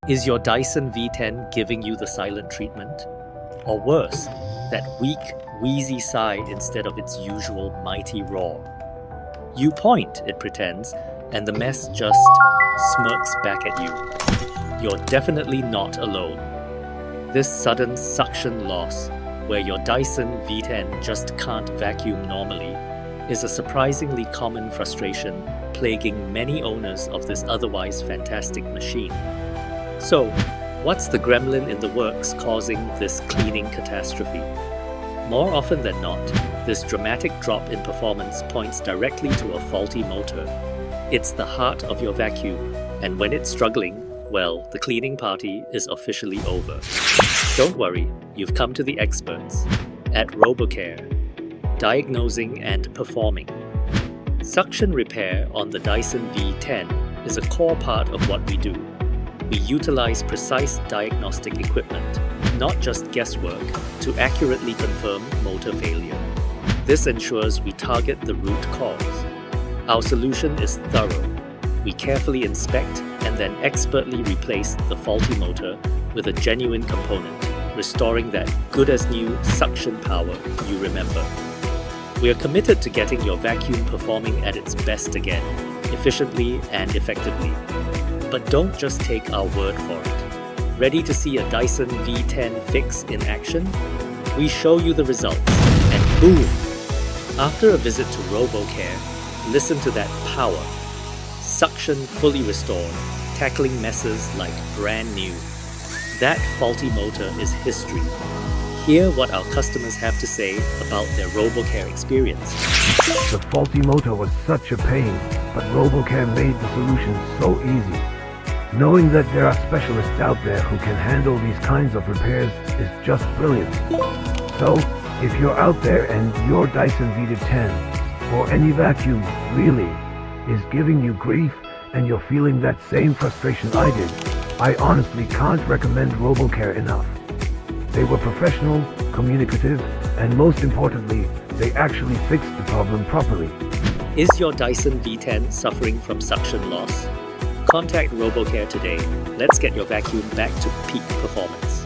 Is your Dyson V10 giving you the silent treatment? Or worse, that weak, wheezy sigh instead of its usual mighty roar? You point, it pretends, and the mess just smirks back at you. You're definitely not alone. This sudden suction loss, where your Dyson V10 just can't vacuum normally, is a surprisingly common frustration plaguing many owners of this otherwise fantastic machine. So, what's the gremlin in the works causing this cleaning catastrophe? More often than not, this dramatic drop in performance points directly to a faulty motor. It's the heart of your vacuum, and when it's struggling, well, the cleaning party is officially over. Don't worry, you've come to the experts at RoboCare, diagnosing and performing. Suction repair on the Dyson V10 is a core part of what we do. We utilize precise diagnostic equipment, not just guesswork, to accurately confirm motor failure. This ensures we target the root cause. Our solution is thorough. We carefully inspect and then expertly replace the faulty motor with a genuine component, restoring that good-as-new suction power you remember. We are committed to getting your vacuum performing at its best again, efficiently and effectively. But don't just take our word for it. Ready to see a Dyson V10 fix in action? We show you the results, and boom! After a visit to RoboCare, listen to that power. Suction fully restored, tackling messes like brand new. That faulty motor is history. Hear what our customers have to say about their RoboCare experience. The faulty motor was such a pain, but RoboCare made the solution so easy. Knowing that there are specialists out there who can handle these kinds of repairs is just brilliant. So, if you're out there and your Dyson V10 or any vacuum really is giving you grief and you're feeling that same frustration I did, I honestly can't recommend RoboCare enough. They were professional, communicative, and most importantly, they actually fixed the problem properly. Is your Dyson V10 suffering from suction loss? Contact RoboCare today. Let's get your vacuum back to peak performance.